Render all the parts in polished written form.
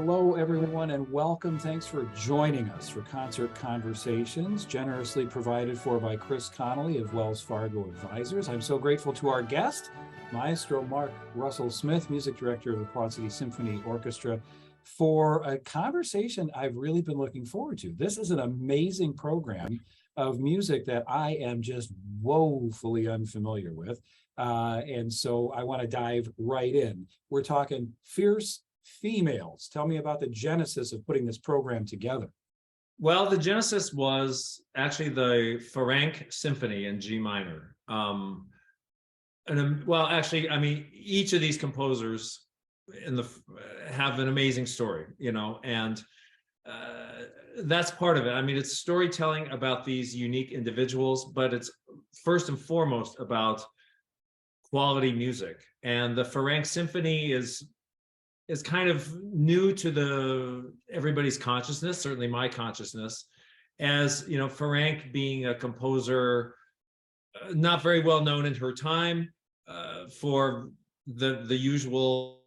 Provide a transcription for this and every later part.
Hello, everyone, and welcome. Thanks for joining us for Concert Conversations, generously provided for by Chris Connolly of Wells Fargo Advisors. I'm so grateful to our guest, Maestro Mark Russell Smith, Music Director of the Quad City Symphony Orchestra, for a conversation I've really been looking forward to. This is an amazing program of music that I am just woefully unfamiliar with. And so I want to dive right in. We're talking Fierce Females. Tell me about the genesis of putting this program together. Well, the genesis was actually the Ferenc Symphony in G minor. Actually, I mean, each of these composers have an amazing story, and that's part of it. I mean, it's storytelling about these unique individuals, but it's first and foremost about quality music. And the Ferenc Symphony is kind of new to everybody's consciousness, certainly my consciousness, as Ferenc being a composer not very well known in her time, for the usual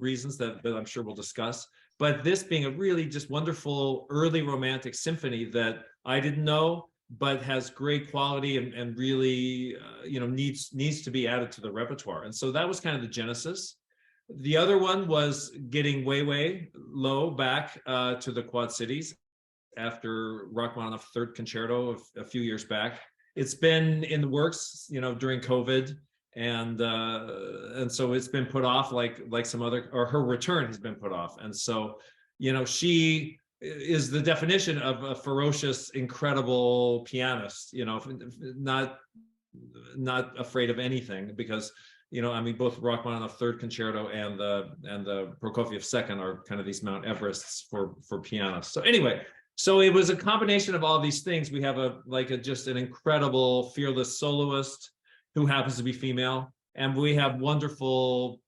reasons that I'm sure we'll discuss. But this being a really just wonderful early romantic symphony that I didn't know, but has great quality and really needs to be added to the repertoire. And so that was kind of the genesis. The other one was getting way low back to the Quad Cities after Rachmaninoff's Third Concerto a few years back. It's been in the works, during COVID, and so it's been put off like some other, or her return has been put off. And so, she is the definition of a ferocious, incredible pianist. Not afraid of anything, because I mean, both Rachmaninoff Third Concerto and the Prokofiev Second are kind of these Mount Everests for pianists. So anyway, so it was a combination of all these things. We have just an incredible, fearless soloist who happens to be female, and we have wonderful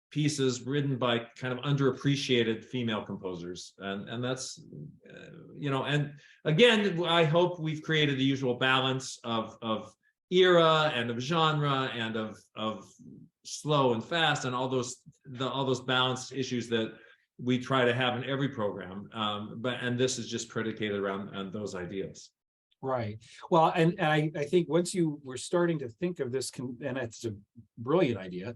pieces written by kind of underappreciated female composers, and that's and again, I hope we've created the usual balance of era and of genre and of slow and fast and all those balanced issues that we try to have in every program, and this is just predicated around those ideas. Right. Well, and I think once you were starting to think of this, and it's a brilliant idea,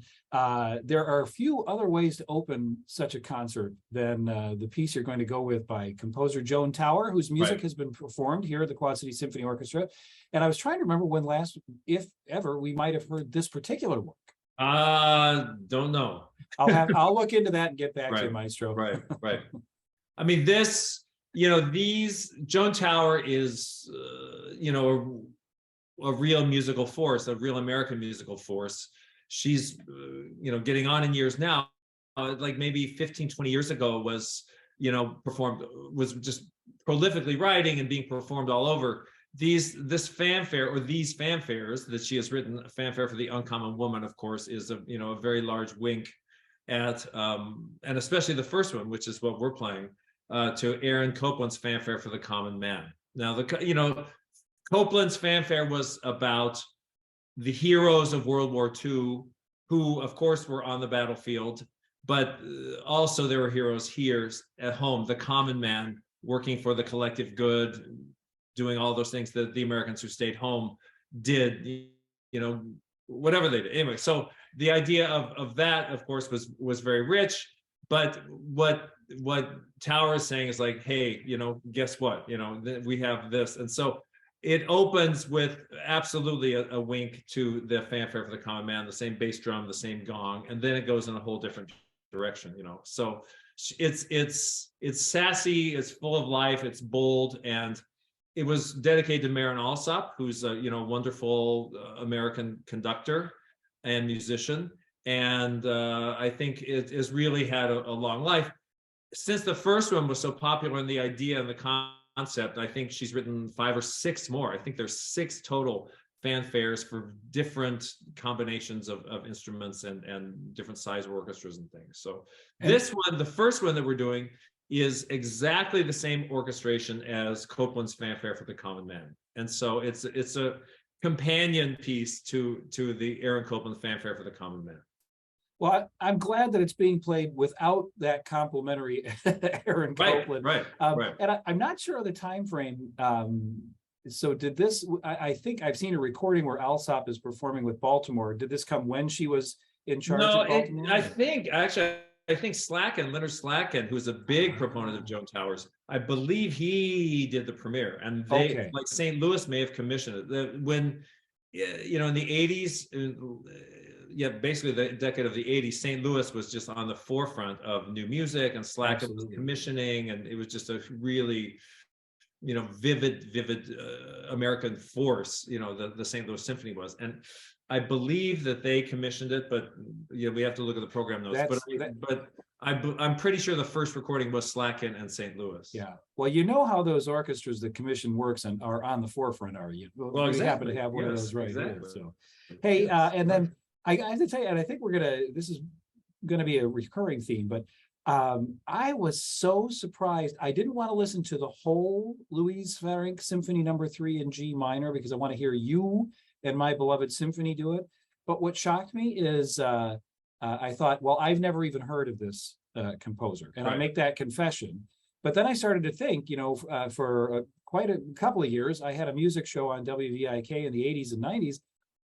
there are a few other ways to open such a concert than the piece you're going to go with by composer Joan Tower, whose music has been performed here at the Quad City Symphony Orchestra. And I was trying to remember when last, if ever, we might have heard this particular work. Don't know. I'll look into that and get back to you, Maestro. Right. I mean, Joan Tower is, a real musical force, a real American musical force. She's, getting on in years now, like maybe 15, 20 years ago was just prolifically writing and being performed all over. This fanfare, or these fanfares that she has written, a fanfare for the Uncommon Woman, of course, is a very large wink at, and especially the first one, which is what we're playing, to Aaron Copland's fanfare for the Common Man. Now, Copland's fanfare was about the heroes of World War II, who, of course, were on the battlefield, but also there were heroes here at home, the common man working for the collective good, doing all those things that the Americans who stayed home did, whatever they did. Anyway, so the idea of that, of course, was very rich. But what Tower is saying is like, hey, guess what? We have this. And so it opens with absolutely a wink to the fanfare for the common man, the same bass drum, the same gong, and then it goes in a whole different direction, So it's sassy, it's full of life, it's bold, and it was dedicated to Marin Alsop, who's a wonderful American conductor and musician. And I think it has really had a long life. Since the first one was so popular in the idea and the concept, I think she's written 5 or 6 more. I think there's 6 total fanfares for different combinations of instruments and different size orchestras and things. So this one, the first one that we're doing, is exactly the same orchestration as Copland's fanfare for the Common Man. And so it's a companion piece to the Aaron Copland fanfare for the Common Man. Well, I'm glad that it's being played without that complimentary Aaron Right, Copland. right, right. And I'm not sure of the time frame. So did this? I think I've seen a recording where Alsop is performing with Baltimore. Did this come when she was in charge No, at Baltimore? I think actually, I think Leonard Slacken, who's a big proponent of Joan Towers, I believe he did the premiere, and they, Okay. like St. Louis, may have commissioned it. When, in the '80s, yeah, basically the decade of the '80s, St. Louis was just on the forefront of new music, and Slacken was Absolutely. commissioning, and it was just a really, vivid American force, the St. Louis Symphony was. And I believe that they commissioned it, but we have to look at the program notes. That's that. But I'm pretty sure the first recording was Slacken and St. Louis. Yeah. Well, you know how those orchestras the commission works and are on the forefront, are you? Well, we happen exactly. to have one of Yes, those right here. exactly. So, hey, Yes. and then I have to tell you, and I think this is gonna be a recurring theme, but I was so surprised. I didn't want to listen to the whole Louise Farrenc Symphony Number 3 in G minor because I want to hear you and my beloved symphony do it. But what shocked me is I thought, well, I've never even heard of this composer, and I Right. make that confession. But then I started to think, for quite a couple of years, I had a music show on WVIK in the 80s and 90s.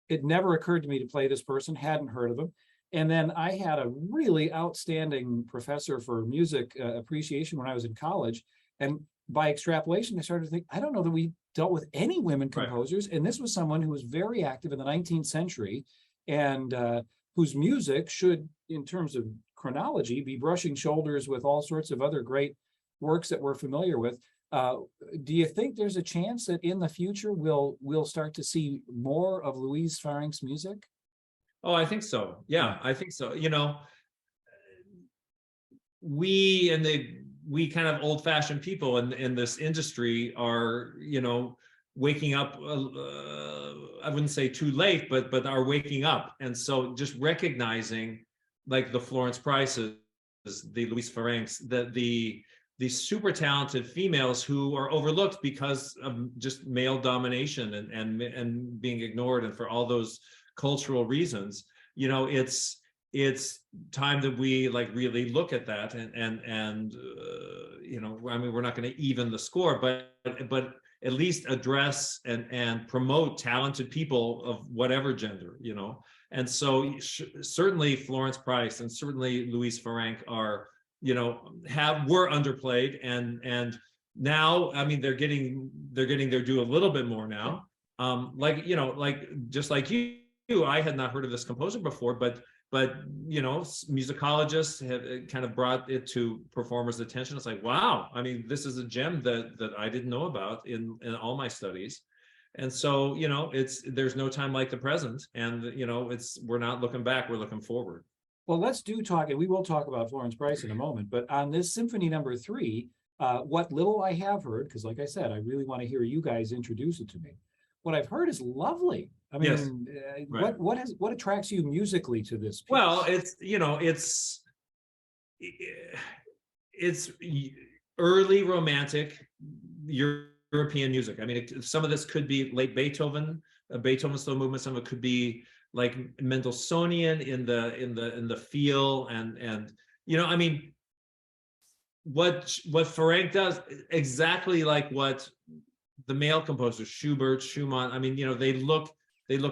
It never occurred to me to play this person, hadn't heard of him. And then I had a really outstanding professor for music appreciation when I was in college. And by extrapolation, I started to think, I don't know that we dealt with any women Right. composers. And this was someone who was very active in the 19th century and whose music should, in terms of chronology, be brushing shoulders with all sorts of other great works that we're familiar with. Do you think there's a chance that in the future we'll start to see more of Louise Farrenc's music? Oh, I think so. Yeah, Yeah. I think so. We kind of old-fashioned people in this industry are, waking up. I wouldn't say too late, but are waking up, and so just recognizing, like the Florence Prices, the Louise Farrencs, the super talented females who are overlooked because of just male domination and being ignored, and for all those cultural reasons. It's time that we like really look at that, and I mean, we're not going to even the score, but at least address and promote talented people of whatever gender. And so certainly Florence Price and certainly Louise Farrenc are, were underplayed, and now, I mean, they're getting their due a little bit more now. Like just like you, I had not heard of this composer before, but musicologists have kind of brought it to performers' attention. It's like, wow, I mean, this is a gem that I didn't know about in all my studies. And so, there's no time like the present, and we're not looking back, we're looking forward. Well, let's do talk, and we will talk about Florence Price in a moment, but on this Symphony Number 3, what little I have heard, because like I said, I really want to hear you guys introduce it to me. What I've heard is lovely. I Yes. mean, Right. what attracts you musically to this piece? Well, it's early romantic European music. I mean, some of this could be late Beethoven, Beethoven slow movement. Some of it could be like Mendelssohnian in the feel, and I mean, what Ferenc does, exactly like what the male composers, Schubert, Schumann. I mean, they look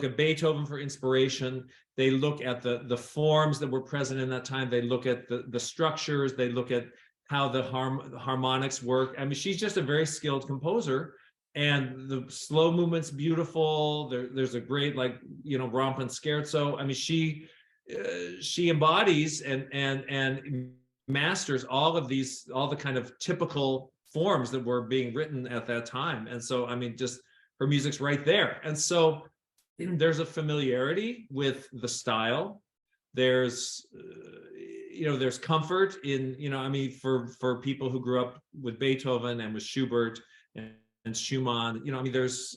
at Beethoven for inspiration. They look at the forms that were present in that time. They look at the structures. They look at how the harmonics work. I mean, she's just a very skilled composer, and the slow movement's beautiful. There's a great, like, rompant scherzo. I mean, she embodies and masters all the kind of typical forms that were being written at that time. And so, I mean, just her music's right there. And so there's a familiarity with the style. There's there's comfort in, I mean, for people who grew up with Beethoven and with Schubert and Schumann, I mean, there's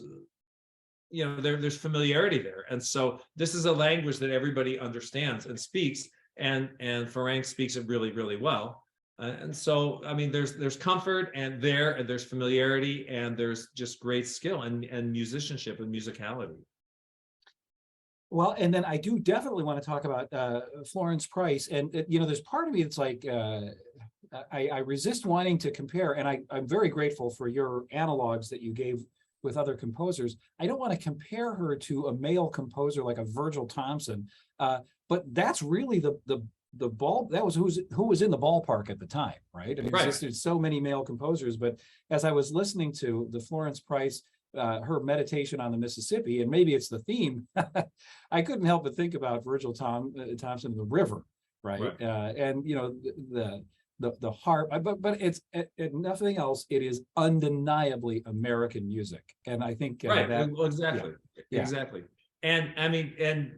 familiarity there. And so this is a language that everybody understands and speaks, and Ferenc speaks it really, really well. And so, I mean, there's comfort, and there's familiarity, and there's just great skill and musicianship and musicality. Well, and then I do definitely want to talk about Florence Price. And, there's part of me that's like, I resist wanting to compare, and I'm very grateful for your analogs that you gave with other composers. I don't want to compare her to a male composer like a Virgil Thompson, but that's really the ball. That was who was in the ballpark at the time, right? I mean, Right. there's so many male composers, but as I was listening to the Florence Price, her meditation on the Mississippi, and maybe it's the theme, I couldn't help but think about Virgil Thompson, the river, right? Right. And the harp, but it's nothing else. It is undeniably American music, and I think Right. that, Well, exactly. yeah, Exactly. And I mean, and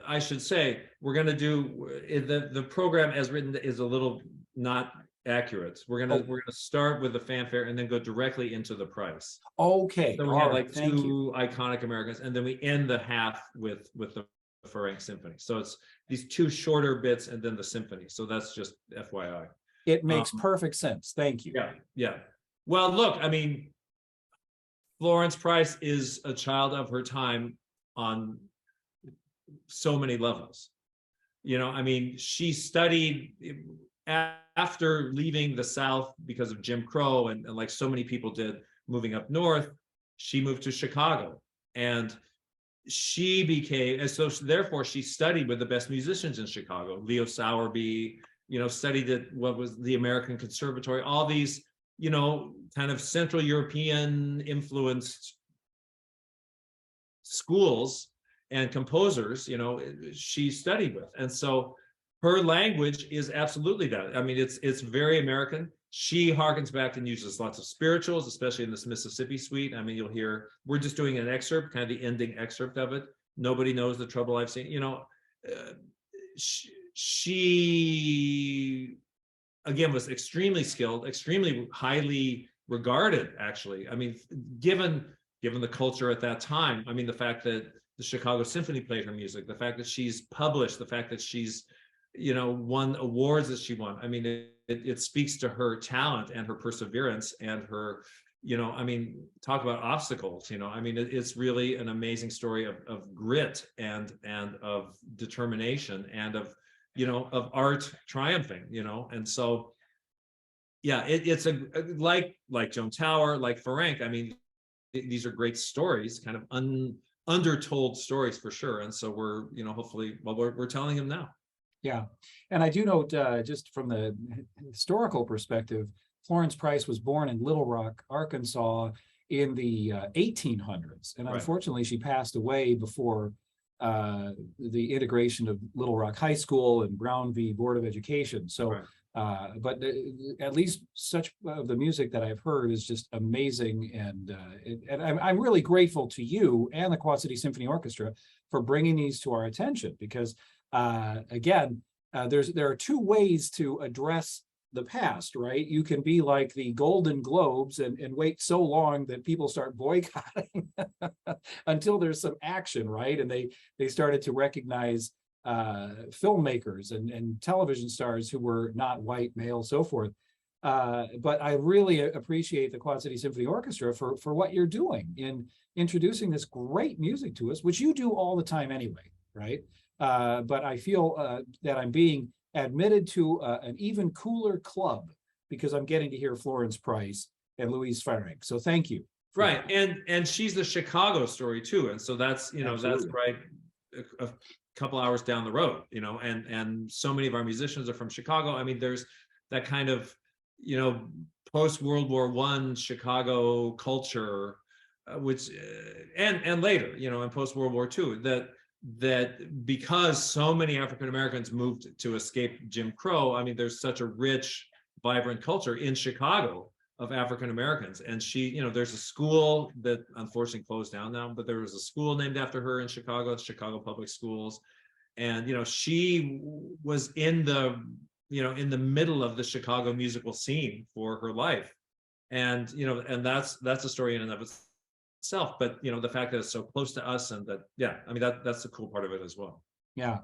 I should say, we're going to do the program as written is a little not accurate. We're oh, gonna start with the fanfare and then go directly into the price. okay, So we all have right, like thank you. two iconic Americans, and then we end the half with the Ferenc Symphony. So it's these two shorter bits and then the symphony. So that's just FYI. It makes Um, perfect sense. Thank you. yeah, yeah. Well, look, I mean, Florence Price is a child of her time on so many levels. I mean, she studied after leaving the South because of Jim Crow, and like so many people did moving up north, she moved to Chicago. And she became, and so therefore she studied with the best musicians in Chicago. Leo Sowerby, studied at what was the American Conservatory, all these, kind of Central European influenced schools and composers, she studied with. And so her language is absolutely that. I mean, it's very American. She harkens back and uses lots of spirituals, especially in this Mississippi suite. I mean, you'll hear, we're just doing an excerpt, kind of the ending excerpt of it. Nobody knows the trouble I've seen. She again was extremely skilled, extremely highly regarded, actually. I mean, given the culture at that time, I mean, the fact that the Chicago Symphony played her music, the fact that she's published, the fact that she's, won awards that she won. I mean, it speaks to her talent and her perseverance and her, I mean, talk about obstacles, I mean, it's really an amazing story of grit and of determination and of, of art triumphing, and so, yeah, it's like Joan Tower, like Ferenc. I mean, these are great stories, kind of undertold stories for sure. And so we're, hopefully, well, we're telling them now. Yeah, and I do note, just from the historical perspective, Florence Price was born in Little Rock, Arkansas, in the 1800s, and Right. unfortunately, she passed away before the integration of Little Rock High School and Brown v. Board of Education. So, Right. but at least such of the music that I've heard is just amazing, and I'm really grateful to you and the Quad City Symphony Orchestra for bringing these to our attention, because again, there are two ways to address the past, right? You can be like the Golden Globes and wait so long that people start boycotting until there's some action, right? And they started to recognize filmmakers and television stars who were not white, male, so forth. But I really appreciate the Quad City Symphony Orchestra for what you're doing in introducing this great music to us, which you do all the time anyway, right? But I feel that I'm being admitted to an even cooler club because I'm getting to hear Florence Price and Louise Ferenc. So thank you. Right. And she's the Chicago story too. And so that's, that's right a couple hours down the road, and so many of our musicians are from Chicago. I mean, there's that kind of, post World War I Chicago culture, which and later, in post World War II, that because so many African Americans moved to escape Jim Crow, I mean, there's such a rich, vibrant culture in Chicago of African Americans. And she, there's a school that unfortunately closed down now, but there was a school named after her in Chicago, Chicago Public Schools. And, she was in the middle of the Chicago musical scene for her life. And, and that's a story in and of itself. But, the fact that it's so close to us, and that, yeah, I mean, that's the cool part of it as well. Yeah.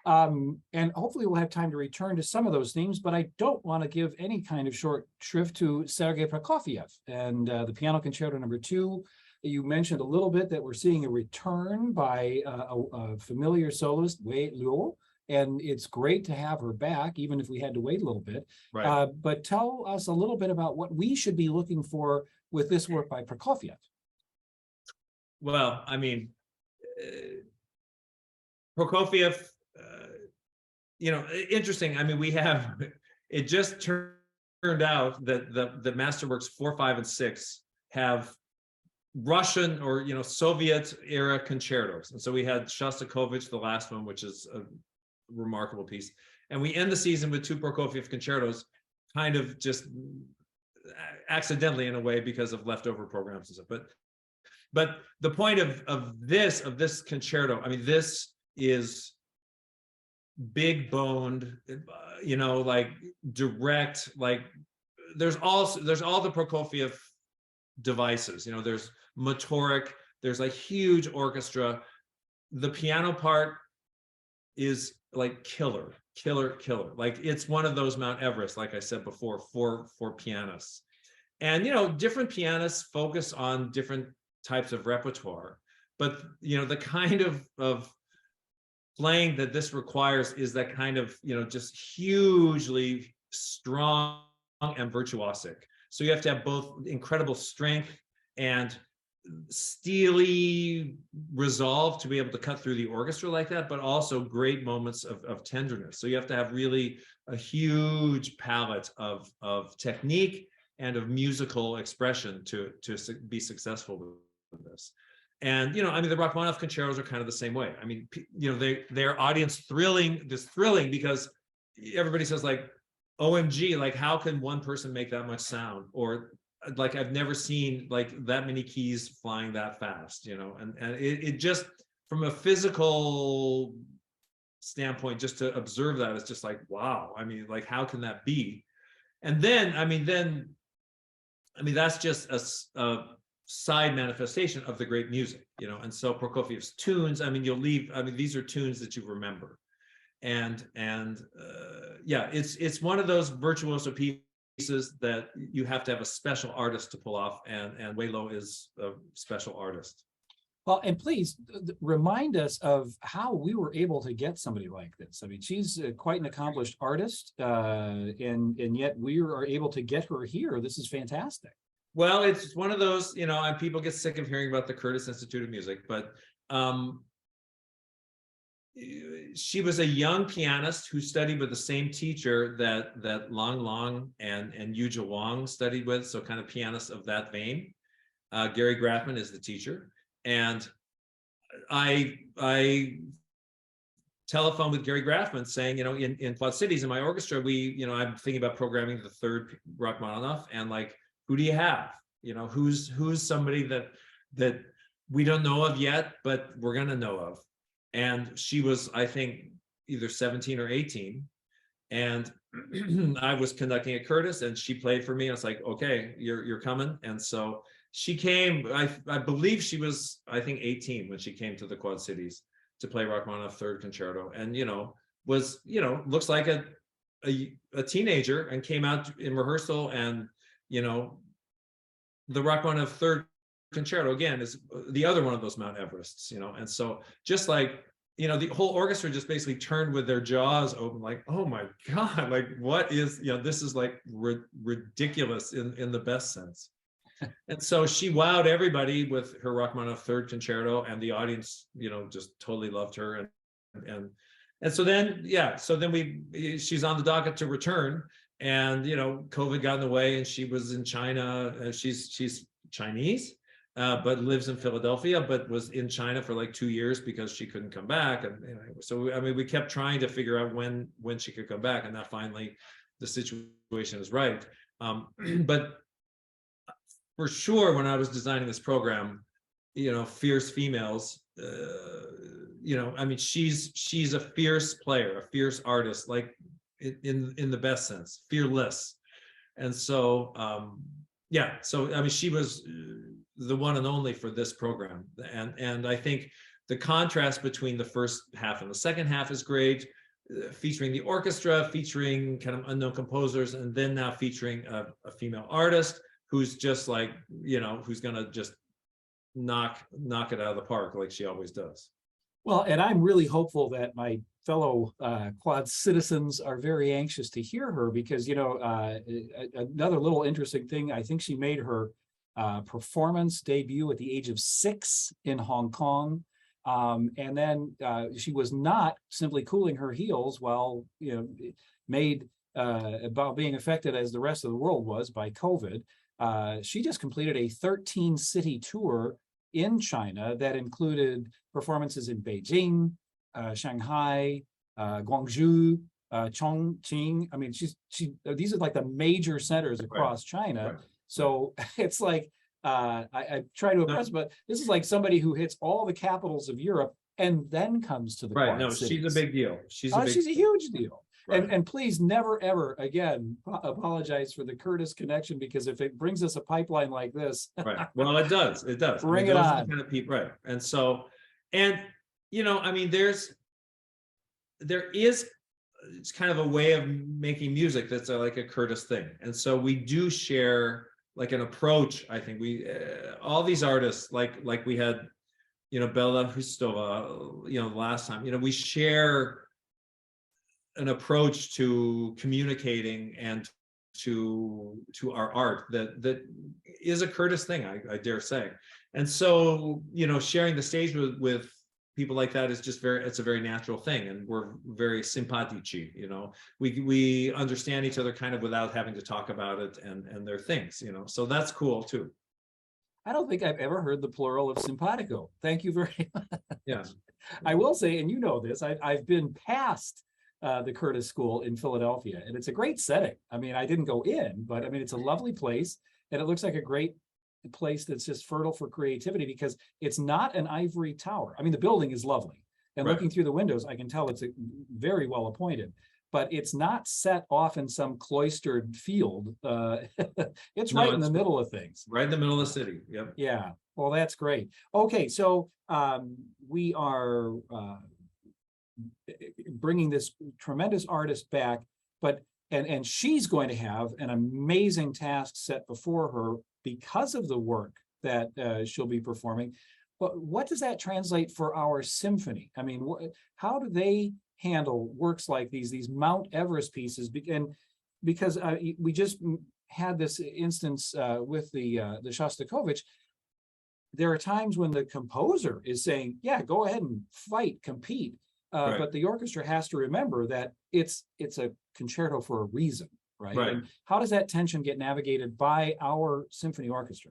And hopefully we'll have time to return to some of those themes, but I don't want to give any kind of short shrift to Sergei Prokofiev and the Piano Concerto No. 2, You mentioned a little bit that we're seeing a return by a familiar soloist, Wei Luo, and it's great to have her back, even if we had to wait a little bit. Right. But tell us a little bit about what we should be looking for with this work by Prokofiev. Well, I mean, Prokofiev, interesting. I mean, it just turned out that the Masterworks 4, 5, and 6 have Russian or Soviet era concertos, and so we had Shostakovich, the last one, which is a remarkable piece, and we end the season with 2 Prokofiev concertos, kind of just accidentally in a way because of leftover programs and stuff. But the point of this concerto, I mean, this is big boned, like direct, like there's all the Prokofiev devices. There's motoric, there's like huge orchestra. The piano part is like killer. Like it's one of those Mount Everest, like I said before, for pianists. And different pianists focus on different types of repertoire, but the kind of playing that this requires is that kind of just hugely strong and virtuosic. So you have to have both incredible strength and steely resolve to be able to cut through the orchestra like that, but also great moments of tenderness. So you have to have really a huge palette of technique and of musical expression to be successful with this. And I mean, the Rachmaninoff concertos are kind of the same way. I mean, their audience thrilling because everybody says like, OMG, like how can one person make that much sound? Or like I've never seen like that many keys flying that fast, and it just, from a physical standpoint, just to observe that, it's just like, wow. I mean, like how can that be? And then that's just a side manifestation of the great music, and so Prokofiev's tunes, I mean, these are tunes that you remember. And yeah, it's one of those virtuoso pieces that you have to have a special artist to pull off, and Wei Luo is a special artist. Well, and please remind us of how we were able to get somebody like this. I mean, she's quite an accomplished artist, and yet we are able to get her here. This is fantastic. Well, it's one of those, and people get sick of hearing about the Curtis Institute of Music, but she was a young pianist who studied with the same teacher that Lang Lang and Yu Wang studied with, so kind of pianists of that vein. Gary Grafman is the teacher, and I telephoned with Gary Grafman saying, in Quad Cities in my orchestra, I'm thinking about programming the 3rd Rachmaninoff, and like, who do you have? Who's somebody that we don't know of yet, but we're gonna know of. And she was, I think, either 17 or 18. And I was conducting at Curtis, and she played for me. I was like, okay, you're coming. And so she came, I believe she was, I think, 18 when she came to the Quad Cities to play Rachmaninoff 3rd Concerto. And, was, looks like a teenager, and came out in rehearsal, and, the Rachmaninoff 3rd Concerto, again, is the other one of those Mount Everests, and so just like, the whole orchestra just basically turned with their jaws open, like, oh my God, like what is, this is like ridiculous in the best sense. And so she wowed everybody with her Rachmaninoff 3rd Concerto, and the audience, just totally loved her. And so then, she's on the docket to return, and, COVID got in the way, and she was in China. She's Chinese, but lives in Philadelphia, but was in China for like 2 years because she couldn't come back. And so, I mean, we kept trying to figure out when she could come back, and now finally the situation is right. But for sure, when I was designing this program, fierce females, I mean, she's a fierce player, a fierce artist, like in the best sense, fearless. And so, so I mean, she was the one and only for this program. And I think the contrast between the first half and the second half is great, featuring the orchestra, featuring kind of unknown composers, and then now featuring a female artist who's just like, who's gonna just knock it out of the park like she always does. Well, and I'm really hopeful that my fellow Quad citizens are very anxious to hear her because, another little interesting thing, I think she made her performance debut at the age of 6 in Hong Kong. And then she was not simply cooling her heels while, made about being affected as the rest of the world was by COVID. She just completed a 13-city tour in China that included performances in Beijing, Shanghai, Guangzhou, Chongqing. I mean, these are like the major centers across China. Right. So it's like, I try to impress, but this is like somebody who hits all the capitals of Europe and then comes to the Right. Quad No, cities. she's a big deal. She's a huge deal. Right. And please never, ever again apologize for the Curtis connection, because if it brings us a pipeline like this. Right. Well, it does. It does. Bring it on. Kind of people, right. And so, and, I mean, there is it's kind of a way of making music that's like a Curtis thing. And so we do share like an approach. I think we, all these artists, like we had, Bella Hustova, last time, we share an approach to communicating and to our art that is a Curtis thing, I dare say. And so, sharing the stage with people like that is just it's a very natural thing. And we're very simpatici, we understand each other kind of without having to talk about it and their things, so that's cool too. I don't think I've ever heard the plural of simpatico. Thank you very much. Yeah. I will say, and this, I've been past the Curtis School in Philadelphia, and it's a great setting. I mean, I didn't go in, but I mean, it's a lovely place, and it looks like a great place that's just fertile for creativity because it's not an ivory tower. I mean, the building is lovely, and looking through the windows, I can tell it's very well appointed, but it's not set off in some cloistered field. It's right in the middle of things. Right in the middle of the city. Yep. Yeah. Well, that's great. Okay, so we are bringing this tremendous artist back, but and she's going to have an amazing task set before her because of the work that she'll be performing. But what does that translate for our symphony? I mean, how do they handle works like these Mount Everest pieces? And because we just had this instance with the Shostakovich, there are times when the composer is saying, yeah, go ahead and fight, compete. But the orchestra has to remember that it's a concerto for a reason, right? And how does that tension get navigated by our symphony orchestra?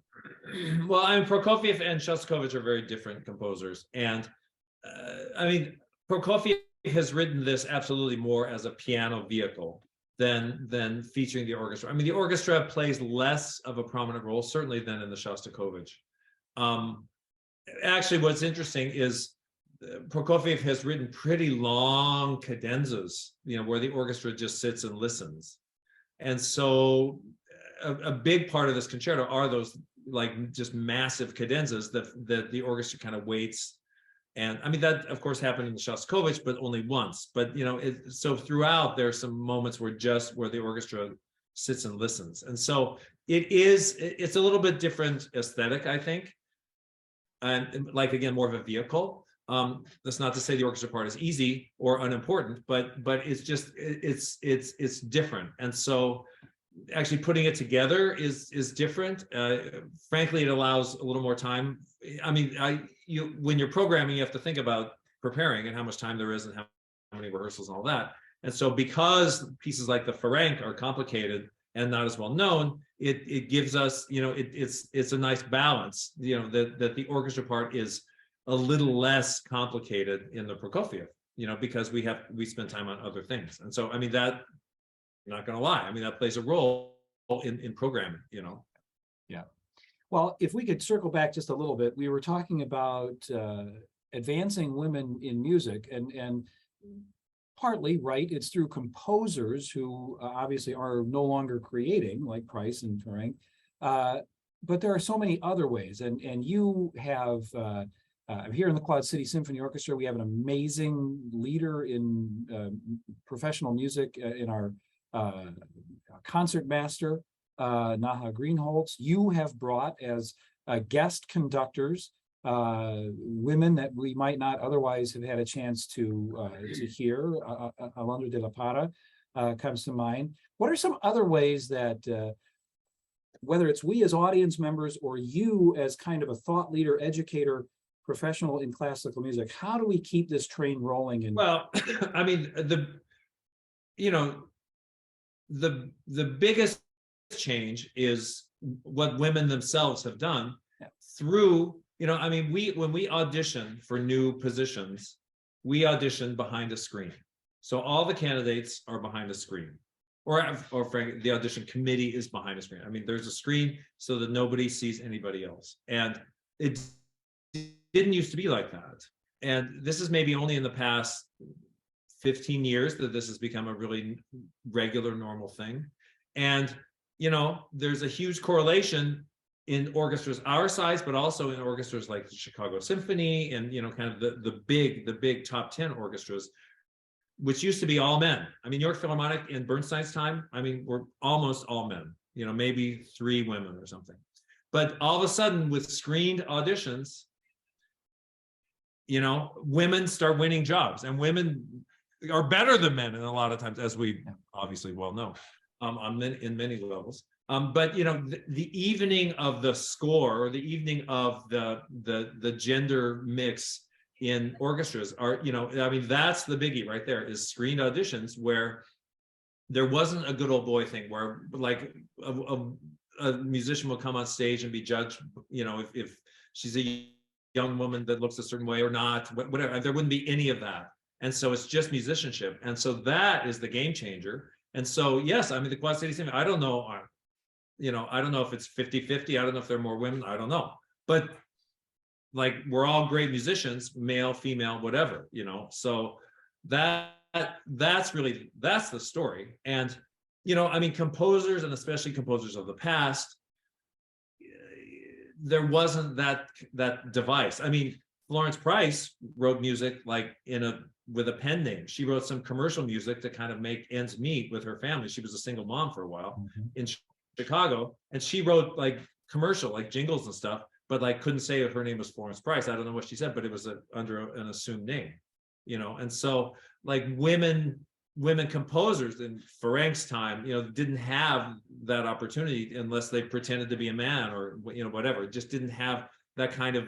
Well, I mean, Prokofiev and Shostakovich are very different composers. And I mean, Prokofiev has written this absolutely more as a piano vehicle than featuring the orchestra. I mean, the orchestra plays less of a prominent role, certainly, than in the Shostakovich. Actually, what's interesting is Prokofiev has written pretty long cadenzas, where the orchestra just sits and listens. And so a big part of this concerto are those like just massive cadenzas that the orchestra kind of waits. And I mean, that of course happened in the Shostakovich, but only once. But so throughout there's some moments where the orchestra sits and listens. And so it's a little bit different aesthetic, I think. And like, again, more of a vehicle. That's not to say the orchestra part is easy or unimportant, but it's just it's different. And so actually putting it together is different. Frankly, it allows a little more time. I mean, when you're programming, you have to think about preparing and how much time there is and how many rehearsals and all that. And so because pieces like the Ferenc are complicated and not as well known, it gives us, it's a nice balance, that the orchestra part is a little less complicated in the Prokofiev, because we spend time on other things. And so, I mean, that, I'm not going to lie, I mean, that plays a role in programming, Yeah. Well, if we could circle back just a little bit, we were talking about advancing women in music, and partly, right, it's through composers who obviously are no longer creating, like Price and Ferenc, but there are so many other ways, and you have here in the Quad City Symphony Orchestra, we have an amazing leader in professional music in our concert master, Naha Greenholz. You have brought, as guest conductors, women that we might not otherwise have had a chance to hear. Alondra de la Parra comes to mind. What are some other ways that, whether it's we as audience members or you as kind of a thought leader, educator, professional in classical music, how do we keep this train rolling? And well, I mean, the biggest change is what women themselves have done through, I mean, when we audition for new positions, we audition behind a screen. So all the candidates are behind a screen, or frankly, the audition committee is behind a screen. I mean, there's a screen so that nobody sees anybody else. And it didn't used to be like that. And this is maybe only in the past 15 years that this has become a really regular, normal thing. And, there's a huge correlation in orchestras our size, but also in orchestras like the Chicago Symphony and, kind of the big top 10 orchestras, which used to be all men. I mean, New York Philharmonic in Bernstein's time, I mean, we're almost all men, maybe 3 women or something. But all of a sudden with screened auditions, women start winning jobs, and women are better than men in a lot of times, as we obviously well know, in many levels. But the evening of the score, or the evening of the gender mix in orchestras are, I mean, that's the biggie right there, is screened auditions, where there wasn't a good old boy thing where like a musician will come on stage and be judged, if she's a young woman that looks a certain way or not, whatever. There wouldn't be any of that. And so it's just musicianship. And so that is the game changer. And so, yes, I mean, the Quad City Symphony, I don't know if it's 50-50. I don't know if there are more women. I don't know. But like, we're all great musicians, male, female, whatever, So that's the story. And, I mean, composers, and especially composers of the past, there wasn't that device. I mean, Florence Price wrote music like with a pen name. She wrote some commercial music to kind of make ends meet with her family. She was a single mom for a while in Chicago, and she wrote like commercial, like jingles and stuff, but like couldn't say if her name was Florence Price. I don't know what she said, but it was under an assumed name, And so like women composers in Ferenc's time, didn't have that opportunity unless they pretended to be a man or, whatever. Just didn't have that kind of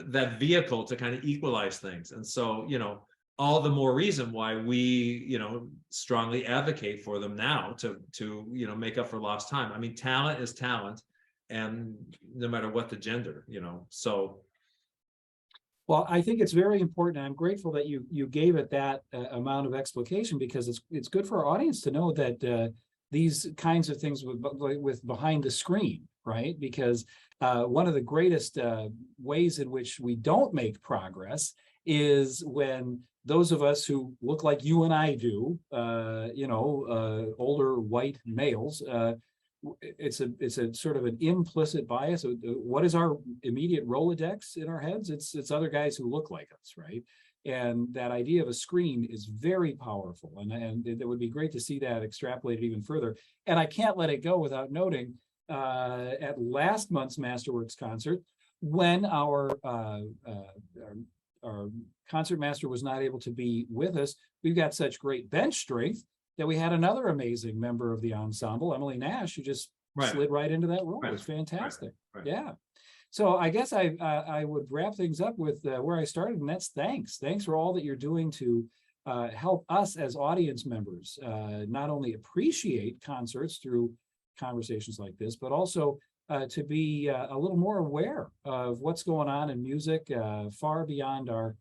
that vehicle to kind of equalize things. And so, all the more reason why we, strongly advocate for them now to make up for lost time. I mean, talent is talent, and no matter what the gender, so. Well, I think it's very important. I'm grateful that you gave it that amount of explication, because it's good for our audience to know that these kinds of things with behind the screen, right? Because one of the greatest ways in which we don't make progress is when those of us who look like you and I do, older white males, it's a sort of an implicit bias. What is our immediate Rolodex in our heads? It's other guys who look like us, right? And that idea of a screen is very powerful, and it would be great to see that extrapolated even further. And I can't let it go without noting at last month's Masterworks concert, when our concertmaster was not able to be with us, we've got such great bench strength that we had another amazing member of the ensemble, Emily Nash, who just slid right into that role. It was fantastic. Yeah. So I guess I would wrap things up with where I started, and that's thanks. Thanks for all that you're doing to help us as audience members not only appreciate concerts through conversations like this, but also to be a little more aware of what's going on in music far beyond our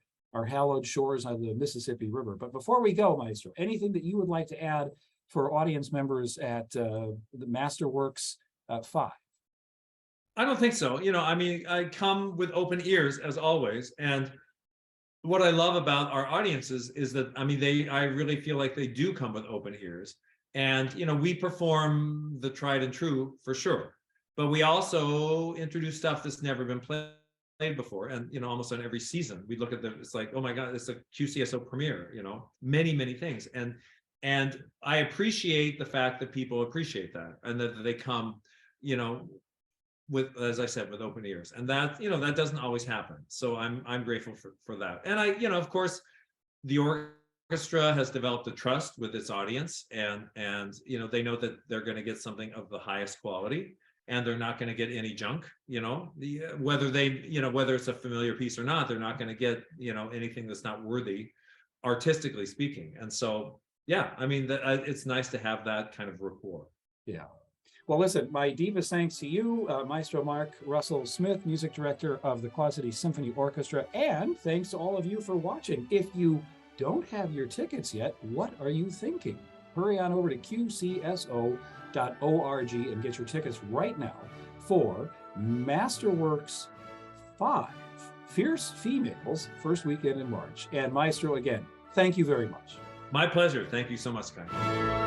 hallowed shores on the Mississippi River. But before we go, Maestro, anything that you would like to add for audience members at the Masterworks V? I don't think so. I mean, I come with open ears as always. And what I love about our audiences is that, I mean, I really feel like they do come with open ears. And, we perform the tried and true for sure. But we also introduce stuff that's never been played before. And, almost on every season, we look at it's like, oh my God, it's a QCSO premiere, many things. And I appreciate the fact that people appreciate that, and that they come, with, as I said, with open ears, and that, that doesn't always happen. So I'm grateful for that. And of course, the orchestra has developed a trust with its audience, and they know that they're going to get something of the highest quality, and they're not going to get any junk. Whether it's a familiar piece or not, they're not going to get anything that's not worthy, artistically speaking. And so, yeah, I mean, it's nice to have that kind of rapport. Yeah. Well, listen, my deepest thanks to you, Maestro Mark Russell Smith, music director of the Quad City Symphony Orchestra, and thanks to all of you for watching. If you don't have your tickets yet, what are you thinking? Hurry on over to qcso.org and get your tickets right now for Masterworks V, Fierce Females, first weekend in March. And Maestro, again, thank you very much. My pleasure. Thank you so much, Kai.